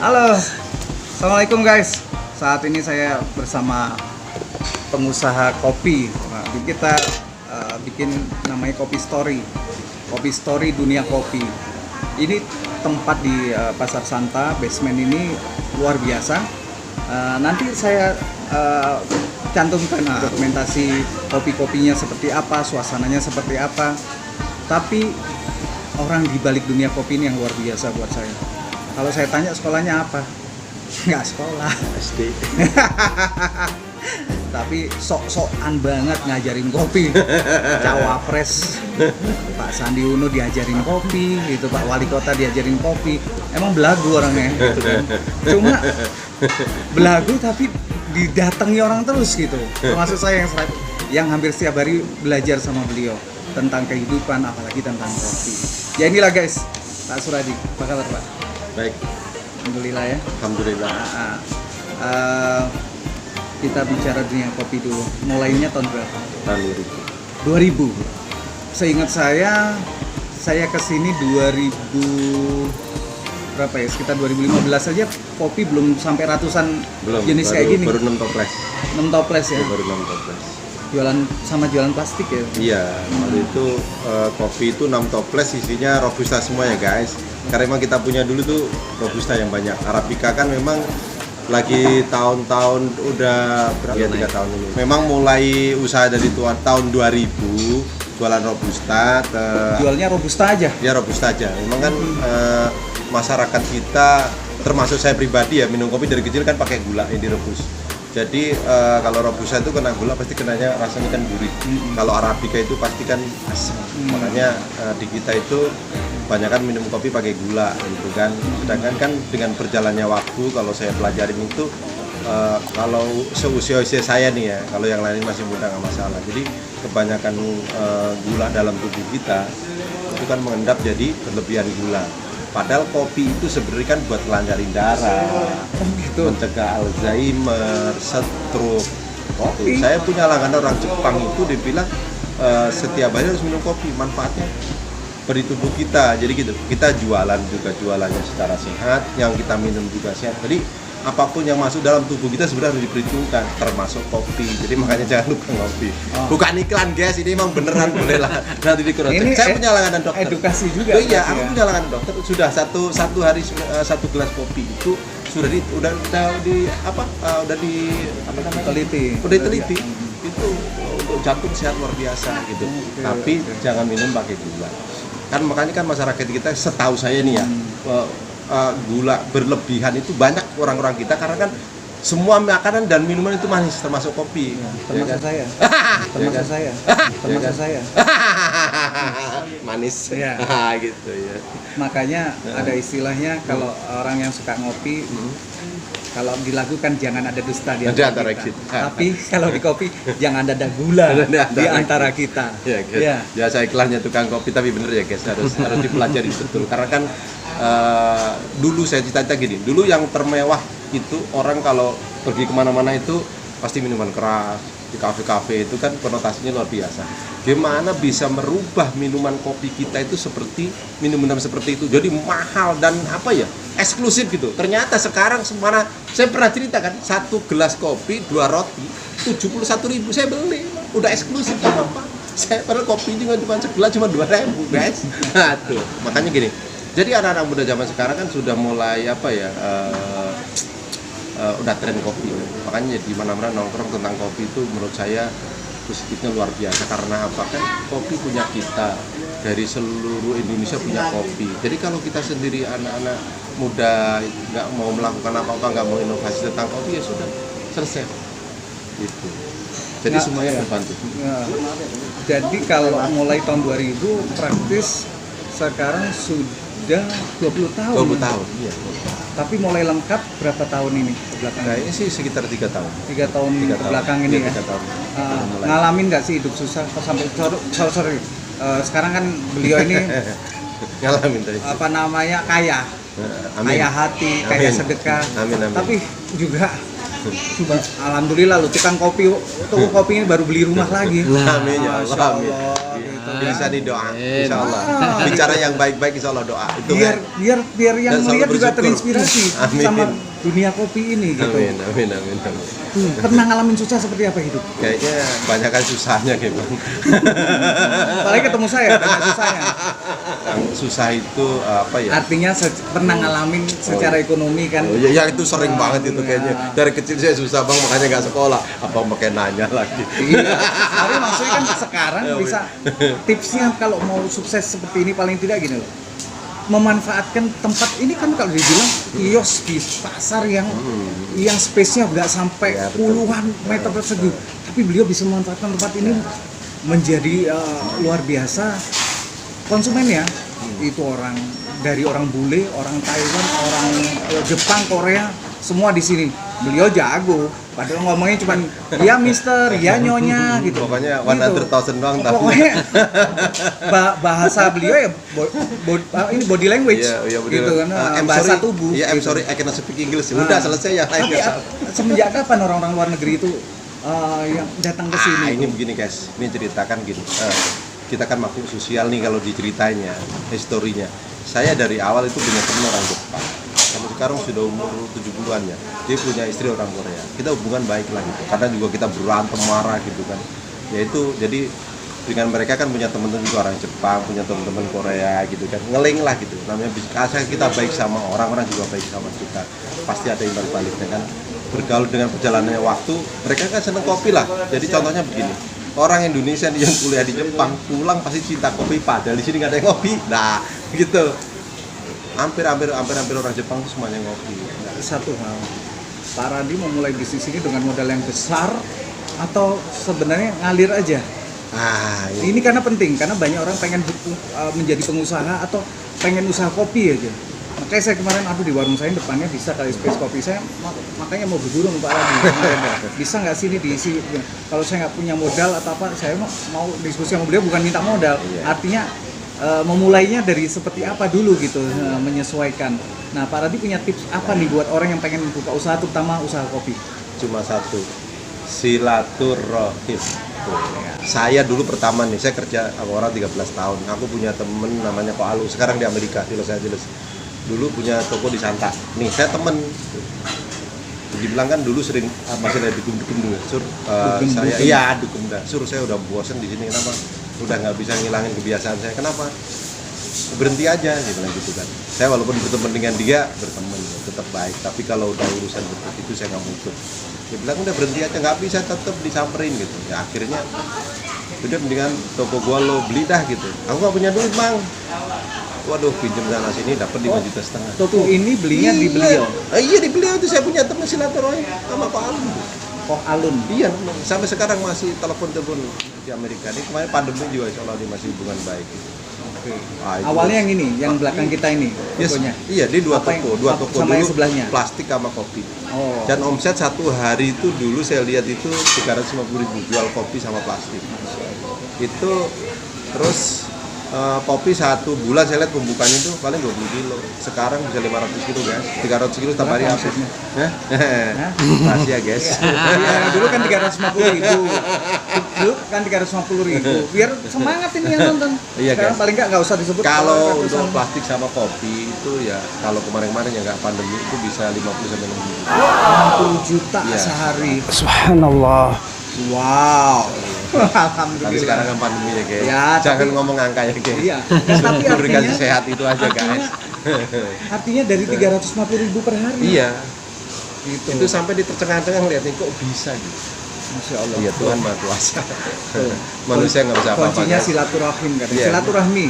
Halo, assalamualaikum guys. Saat ini saya bersama pengusaha kopi. Nah, kita bikin namanya Kopi Story dunia kopi. Ini tempat di Pasar Santa, basement ini luar biasa. Nanti saya cantumkan dokumentasi kopi-kopinya seperti apa, suasananya seperti apa. Tapi orang di balik dunia kopi ini yang luar biasa buat saya. Kalau saya tanya sekolahnya apa? Nggak sekolah. SD. Tapi sok-sokan banget ngajarin kopi. Cawapres Pak Sandi Uno diajarin kopi, gitu, Pak Wali Kota diajarin kopi. Emang belagu orangnya, gitu kan. Cuma belagu tapi didatangi orang terus gitu. Termasuk saya yang hampir setiap hari belajar sama beliau tentang kehidupan, apalagi tentang kopi. Ya inilah guys, Pak Suradi, apa kabar Pak? Baik. Alhamdulillah ya. Alhamdulillah. Kita bicara dunia kopi dulu. Mulainya tahun berapa? Tahun 2000. Seingat saya kesini 2000 berapa ya? Sekitar 2015 saja kopi belum sampai ratusan belum, jenis baru, kayak gini. Baru 6 toples. 6 toples ya. Baru 6 toples. Jualan plastik ya. Iya, waktu itu kopi itu 6 toples isinya robusta semua ya guys. Karena memang kita punya dulu tuh robusta yang banyak. Arabica kan memang lagi tahun-tahun udah berapa ya, 3 tahun ini. Memang mulai usaha dari tahun 2000 jualan robusta ke Jualnya robusta aja. ya robusta aja. Memang kan masyarakat kita termasuk saya pribadi ya minum kopi dari kecil kan pakai gula yang direbus. Jadi kalau robusta itu kena gula pasti kenanya rasanya kan gurih. Kalau arabica itu pasti kan asam. Makanya di kita itu kebanyakan minum kopi pakai gula gitu kan. Sedangkan kan dengan berjalannya waktu kalau saya pelajarin itu kalau seusia saya nih ya, kalau yang lain masih muda nggak masalah. Jadi kebanyakan gula dalam tubuh kita itu kan mengendap jadi berlebihan gula. Padahal kopi itu sebenarnya kan buat lancarin darah, Gitu. mencegah Alzheimer, stroke. Saya punya langganan orang Jepang itu dia bilang setiap hari harus minum kopi, manfaatnya beri tubuh kita. Jadi gitu, kita jualan juga jualannya secara sehat, yang kita minum juga sehat. Jadi apapun yang masuk dalam tubuh kita sebenarnya harus diperhitungkan, termasuk kopi. Jadi makanya jangan lupa ngopi. Bukan iklan guys, ini emang beneran boleh lah. Nanti di Ini saya punya langganan dokter. Edukasi juga. Oh iya, berarti aku ya. punya langganan dokter. Sudah satu hari 1 gelas kopi itu sudah udah di apa namanya? Teliti. Udah teliti. Itu untuk jantung sehat luar biasa gitu. Tapi jangan minum pakai gula. Kan makanya kan masyarakat kita setahu saya nih ya, gula berlebihan itu banyak orang-orang kita karena kan semua makanan dan minuman itu manis termasuk kopi. Termasuk saya. Termasuk saya. Termasuk saya. Manis. Iya. Gitu ya. Makanya ada istilahnya kalau orang yang suka ngopi, kalau dilakukan jangan ada dusta di Di antara antara kita. kita. Tapi kalau di kopi jangan ada gula di antara kita. Ya, guys. Ya. Biasa iklannya tukang kopi tapi bener ya guys harus dipelajari betul karena kan dulu saya cita-cita gini, dulu yang termewah itu orang kalau pergi kemana-mana itu pasti minuman keras, di kafe-kafe itu kan konotasinya luar biasa. Gimana bisa merubah minuman kopi kita itu seperti minuman seperti itu jadi mahal dan apa ya eksklusif gitu. Ternyata sekarang semana saya pernah cerita kan 1 gelas kopi 2 roti 71.000 saya beli udah eksklusif apa saya padahal kopi juga cuma segelas cuma 2.000 guys. Aduh, makanya gini. Jadi anak-anak muda zaman sekarang kan sudah mulai apa ya udah tren kopi. Makanya di mana-mana nongkrong tentang kopi itu menurut saya positifnya luar biasa karena apa kan kopi punya kita dari seluruh Indonesia punya kopi. Jadi kalau kita sendiri anak-anak muda nggak mau melakukan apa-apa, nggak mau inovasi tentang kopi ya sudah selesai gitu. Jadi Nah, semuanya iya. terbantu. Nah, jadi kalau mulai tahun 2000 praktis sekarang sudah 20 tahun. 20 tahun. Iya. Tapi mulai lengkap berapa tahun ini kebelakang? Kayaknya sih sekitar 3 tahun. 3 tahun 3 tahun. belakang ini Iya, ya. 3 tahun. Mulai. Ngalamin nggak sih hidup susah sampai sorry. Sekarang kan beliau ini Ngalamin tadi. apa namanya kaya Amin. kaya hati, kaya Amin. sedekah. Amin, amin. Tapi juga Alhamdulillah lo tukang kopi, toko kopi ini baru beli rumah lagi. Amin ya Masya Allah, amin. Allah, gitu. Bisa nih doa, insya Allah. Bicara yang baik-baik, insya Allah doa. Itu biar kan. biar yang Dan selalu melihat juga bersyukur. terinspirasi Amin. sama dunia kopi ini gitu. Amin, amin, amin, amin. Pernah ngalamin susah seperti apa hidup? Kayaknya banyak kan susahnya kayak bang. Apalagi ketemu saya banyak susahnya. Yang susah itu apa ya? Artinya pernah ngalamin secara ekonomi kan. Oh, ya itu sering banget itu kayaknya. Dari kecil saya susah bang, makanya nggak sekolah. Abang pakai nanya lagi. Iya. Tapi maksudnya kan sekarang Ya, bisa tipsnya kalau mau sukses seperti ini paling tidak gini loh. Memanfaatkan tempat ini kan kalau dibilang kios di pasar yang space-nya nggak sampai Ya, betul. puluhan meter persegi, tapi beliau bisa memanfaatkan tempat ini menjadi luar biasa konsumennya. Itu orang dari orang bule, orang Taiwan, orang Jepang, Korea, semua di sini. Beliau jago. Padahal ngomongnya cuma ya mister, ya nyonya gitu. Pokoknya Gitu. 100.000 doang tapi. Pokoknya bahasa beliau ya ini body language Iya, gitu kan, I'm bahasa sorry. tubuh. Iya, I'm gitu. sorry, I cannot speak English. Udah selesai ya. Tapi semenjak kapan orang-orang luar negeri itu yang datang ke sini? Ini begini guys, ini ceritakan gini. Kita kan makhluk sosial nih kalau diceritain ya, historinya. Saya dari awal itu punya teman orang Jepang. Sampai sekarang sudah umur 70-an ya. Dia punya istri orang Korea. Kita hubungan baik lah gitu. Karena juga kita berantem marah gitu kan. Ya itu jadi dengan mereka kan punya teman-teman juga orang Jepang, punya teman-teman Korea gitu kan. Ngeling lah gitu. Namanya asal kita baik sama orang juga baik sama kita. Pasti ada imbal baliknya kan. Bergaul dengan perjalanannya waktu, mereka kan seneng kopi lah. Jadi contohnya begini. Orang Indonesia yang kuliah di Jepang pulang pasti cinta kopi, padahal di sini nggak ada yang ngopi. Nah, gitu. Hampir orang Jepang tuh semuanya ngopi. Nah, Satu hal, Pak Randi memulai bisnis ini dengan modal yang besar atau sebenarnya ngalir aja? ini Ini karena penting, karena banyak orang pengen menjadi pengusaha atau pengen usaha kopi aja. Makanya saya kemarin, di warung saya depannya bisa kali space kopi. Saya makanya mau berguru sama Pak Radi. Bisa nggak sih ini diisi? Kalau saya nggak punya modal atau apa, saya mau diskusi sama beliau bukan minta modal. Iya. Artinya memulainya dari seperti apa dulu gitu, menyesuaikan. Nah, Pak Radi punya tips apa nih buat orang yang pengen buka usaha, terutama usaha kopi? cuma satu, silaturahim. Saya dulu pertama nih, saya kerja sama orang 13 tahun. Aku punya temen namanya Ko Alu, sekarang di Amerika, di Los Angeles. Dulu punya toko di Santa. Nih, saya temen. Dibilang kan dulu sering masih ada dukun-dukun dulu. Saya iya dukun dah. Saya udah bosen di sini, kenapa? Udah nggak bisa ngilangin kebiasaan saya. Kenapa? Berhenti aja, dia bilang gitu kan. Saya walaupun berteman dengan dia, berteman tetap baik. Tapi kalau udah urusan seperti itu saya nggak mau ikut. Dia bilang udah berhenti aja, nggak bisa, tetap disamperin gitu. Ya akhirnya udah mendingan toko gua lo beli dah gitu. Aku nggak punya duit bang. Waduh, pinjam sana sini dapat 5,5 juta. Toko ini belinya di beliau. Iya di beliau itu, saya punya teman silaturahim sama Pak Alun. Kok Alun. Iya, sampai sekarang masih telepon di Amerika. Ini kemarin pandemi juga insya Allah dia masih hubungan baik. Oke. Ah, itu. Awalnya yang ini, yang belakang kita ini, Yes, tokonya. iya, dia dua Apa toko yang- sama yang dulu, sebelahnya? plastik sama kopi. Oh. Dan omset satu hari itu dulu saya lihat itu 350.000 jual kopi sama plastik. Itu terus kopi satu bulan saya lihat pembukaan itu paling 20 kilo. Sekarang bisa 500 kilo guys. 300 kilo setiap hari Berapa habis. omsetnya? Hah? Rahasia guys. Iya, dulu kan 350.000. Dulu kan 350.000. Biar semangat ini yang nonton. Iya, Sekarang guys. paling nggak usah disebut. Kalau ratusan. untuk plastik sama kopi itu ya kalau kemarin-kemarin ya nggak pandemi itu bisa 50 sampai 60 juta. 60 juta Iya. sehari. Subhanallah. Wow. Tapi Alhamdulillah. sekarang kan pandemi ya guys. Ya, Jangan tapi- ngomong angka ya guys. Iya. Tapi Berikan artinya, sehat itu aja guys. artinya dari 350.000 per hari. Iya. Gitu. Itu sampai di tercengang-cengang lihatnya kok bisa gitu. Masya Allah. Iya Tuhan Maha Kuasa. Tuh. Manusia nggak bisa apa-apa. Kuncinya guys. silaturahim katanya. Iya. Silaturahmi.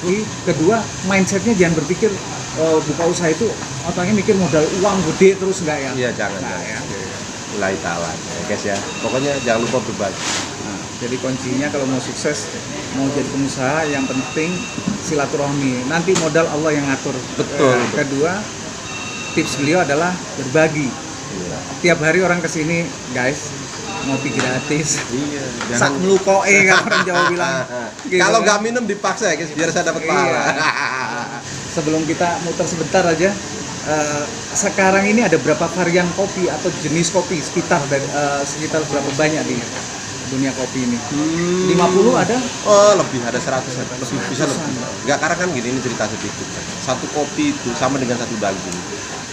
Ini kedua, mindsetnya jangan berpikir buka usaha itu otaknya mikir modal uang gede terus enggak ya? Iya jangan. Nah, ya. Mulai taala ya guys ya. Pokoknya jangan lupa berbagi. Nah, jadi kuncinya kalau mau sukses, mau jadi pengusaha, yang penting silaturahmi. Nanti modal Allah yang ngatur. Betul. Kedua, tips beliau adalah berbagi. Iya. Tiap hari orang kesini, guys, ngopi gratis. Iya. Sak melukoe kan orang Jawa bilang. Gitu Kalau kan. nggak minum dipaksa ya guys biar saya dapat pahala. Iya. Sebelum kita muter sebentar aja, sekarang ini ada berapa varian kopi atau jenis kopi sekitar berapa banyak di dunia kopi ini? 50 ada? Oh, lebih ada 100, lebih bisa lebih. Enggak, karena kan gini, ini cerita sedikit. Satu kopi itu sama dengan satu daging.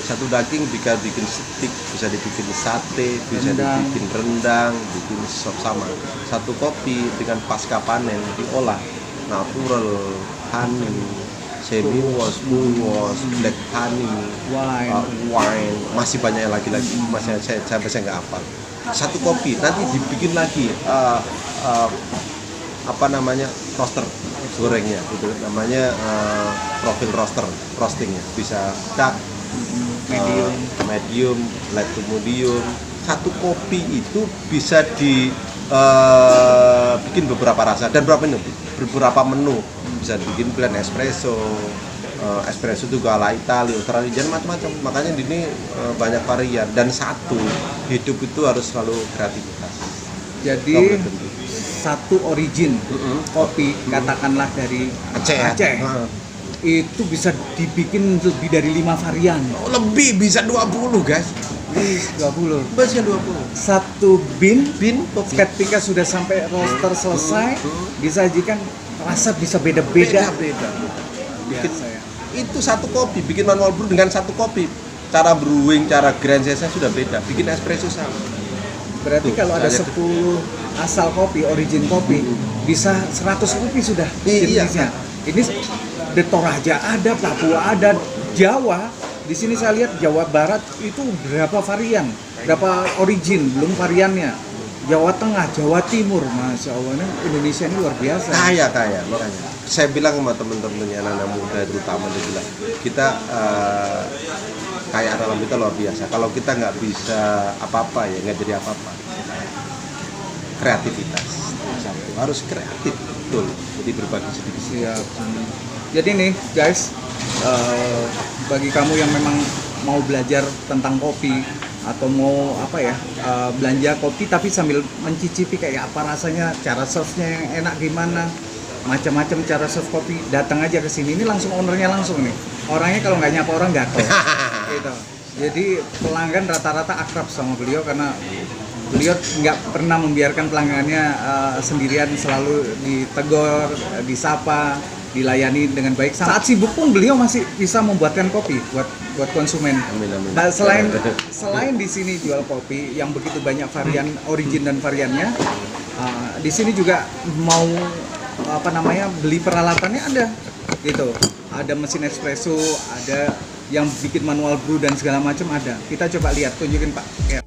Satu daging bisa bikin steak, bisa dibikin sate, bisa dibikin rendang, bikin sop sama. Satu kopi dengan pasca panen diolah natural, honey, semi wash, full wash, black honey, wine, masih banyak lagi masih saya nggak hafal. Satu kopi nanti dibikin lagi apa namanya roaster gorengnya itu namanya profil roastingnya bisa dark, medium, light to medium. Satu kopi itu bisa bikin beberapa rasa dan beberapa menu bisa bikin blend espresso, espresso juga ala Italia, Australia, macam-macam. Makanya di ini banyak varian dan hidup itu harus selalu kreativitas. Jadi satu origin kopi katakanlah dari Aceh. Itu bisa dibikin lebih dari 5 varian. Lebih bisa 20, guys. 20. Bisa 20. Satu bin kopi. ketika sudah sampai roaster selesai disajikan rasa bisa beda-beda. Itu satu kopi, bikin manual brew dengan satu kopi. Cara brewing, cara grind sudah beda. Bikin espresso sama. Berarti kalau ada 10 asal kopi, origin kopi, bisa 100 kopi sudah jenisnya. Ini di Toraja ada, Papua ada, Jawa. Di sini saya lihat Jawa Barat itu berapa varian, berapa origin, belum variannya. Jawa Tengah, Jawa Timur, Masya Allah, ini Indonesia ini luar biasa. Kaya, makanya. Saya bilang sama temen-temennya anak-anak muda terutama dia bilang, kita kaya alam kita luar biasa. Kalau kita nggak bisa apa-apa ya nggak jadi apa-apa. Kreativitas, harus kreatif, betul. Jadi berbagi sedikit. Siap. Jadi nih guys, bagi kamu yang memang mau belajar tentang kopi atau mau belanja kopi tapi sambil mencicipi kayak apa rasanya, cara serve-nya yang enak gimana, macam-macam cara serve kopi, datang aja ke sini. Ini langsung ownernya langsung nih. Orangnya kalau nggak nyapa orang gatel. Gitu. Jadi pelanggan rata-rata akrab sama beliau karena beliau nggak pernah membiarkan pelanggannya sendirian, selalu ditegur, disapa, dilayani dengan baik. Saat sibuk pun beliau masih bisa membuatkan kopi buat konsumen. Amin. Nah, selain di sini jual kopi yang begitu banyak varian origin dan variannya, di sini juga mau beli peralatannya ada gitu. Ada mesin espresso, ada yang bikin manual brew dan segala macam ada. Kita coba lihat, tunjukin Pak. Ya.